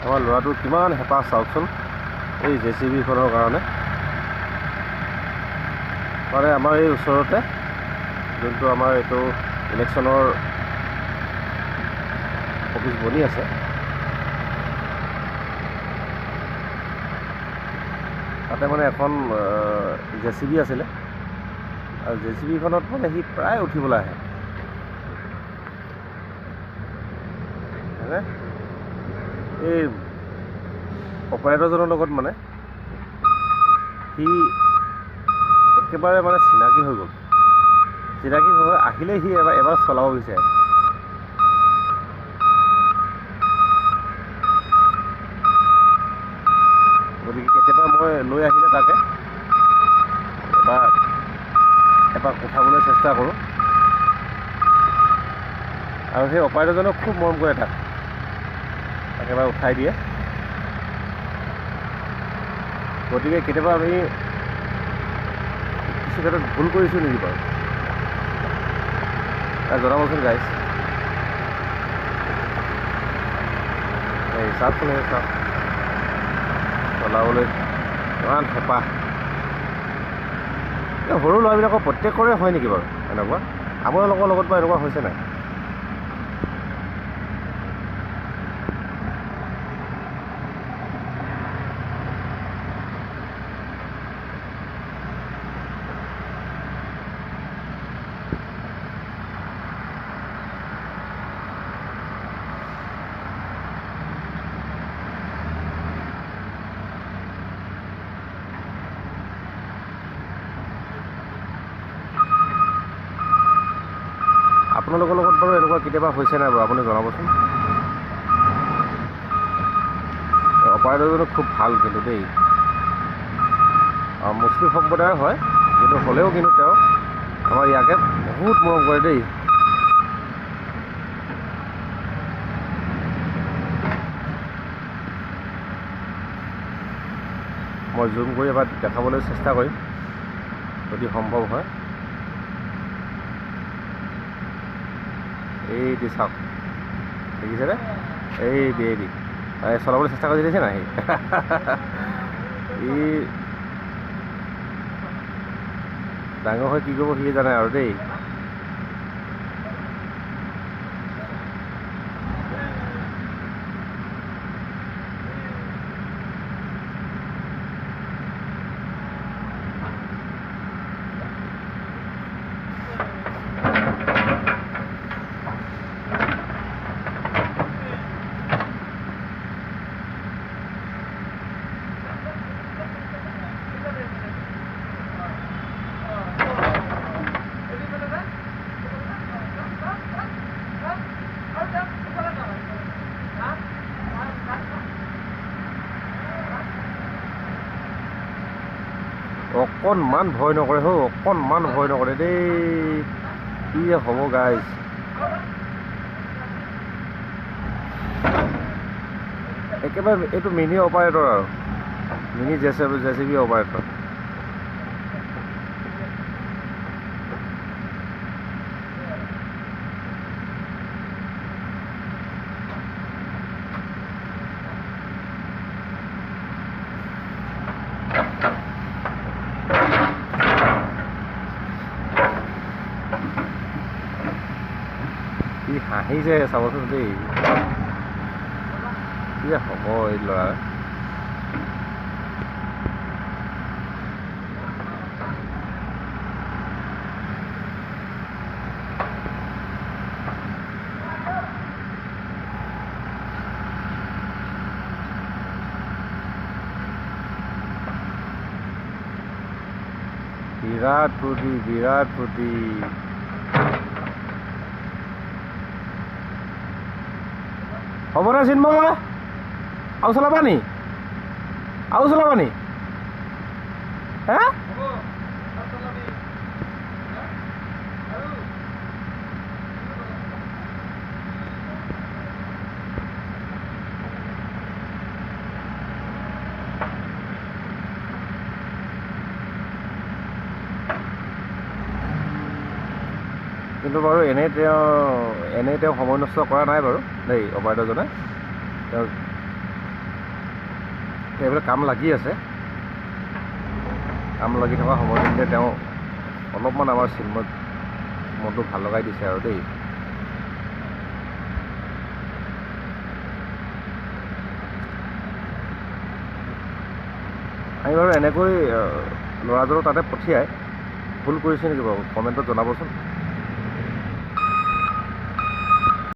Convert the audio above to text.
আমাৰ ল'ৰাটোৰ কিমান হেঁপাহ চাওকচোন এই JCBখনৰ কাৰণে। মানে আমাৰ এই ওচৰতে যোনটো আমাৰ এইটো ইলেকশ্যনৰ অফিচ বনি আছে, তাতে মানে এখন JCB আছিলে, আৰু JCBখনত মানে সি প্ৰায় উঠিবলৈ আহে। এই অপাৰেটৰজনৰ লগত মানে সি একেবাৰে মানে চিনাকি হৈ গ'ল। চিনাকি হৈ আহিলে সি এবাৰ চলাব বিচাৰে। গতিকে কেতিয়াবা মই লৈ আহিলে তাকে এবাৰ উঠাবলৈ চেষ্টা কৰোঁ, আৰু সেই অপাৰেটৰজনক খুব মৰম কৰে তাক এবাৰ উঠাই দিয়ে। গতিকে কেতিয়াবা আমি কিছু ক্ষেত্ৰত ভুল কৰিছোঁ নেকি বাৰু, জনাবচোন গাইজ। এই চাওকচোন, চাওক চলাবলৈ ইমান হেঁপাহ। সৰু ল'ৰাবিলাকৰ প্ৰত্যেকৰে হয় নেকি বাৰু এনেকুৱা? আপোনালোকৰ লগত বাৰু এনেকুৱা হৈছে নাই? আপোনালোকৰ লগত বাৰু এনেকুৱা কেতিয়াবা হৈছে নাই বাৰু, আপুনি জনাবচোন। অপাৰেটৰজনো খুব ভাল কিন্তু দেই, মুছলিম সম্প্ৰদায়ৰ হয়, কিন্তু হ'লেও কিন্তু তেওঁ আমাৰ ইয়াকে বহুত মৰম কৰে দেই। মই জুম কৰি এবাৰ দেখাবলৈ চেষ্টা কৰিম যদি সম্ভৱ হয়। এইটি চাওক, দেখিছেনে? এইটি চলাবলৈ চেষ্টা কৰি দিছে নাই? ই ডাঙৰ হৈ কি কৰিব সি জানে আৰু দেই। অকণমান ভয় নকৰে হৌ, অকণমান ভয় নকৰে দেই। কি হ'ব গাইজ, একেবাৰে এইটো মিনি অপাৰেটৰ আৰু মিনি JCB অপাৰেটৰ। কি হাঁহিছে চাবচোন দেই, কি হ'ব এই ল'ৰা। বিৰাট ফূৰ্তি, বিৰাট ফূৰ্তি। হ'ব দে চিন্ময়, আৰু চলাবা নি? আৰু চলাবা নি? হে কিন্তু বাৰু এনেই তেওঁ সময় নষ্ট কৰা নাই বাৰু দেই অপাৰেটৰজনে। তেওঁ এইবিলাক কাম লাগি আছে। কাম লাগি থকা সময়খিনিতে তেওঁ অলপমান আমাৰ চিন্ময়ক মনটো ভাল লগাই দিছে আৰু দেই। আমি বাৰু এনেকৈ ল'ৰাজনক তাতে পঠিয়াই ভুল কৰিছে নেকি বাৰু, কমেণ্টত জনাবচোন।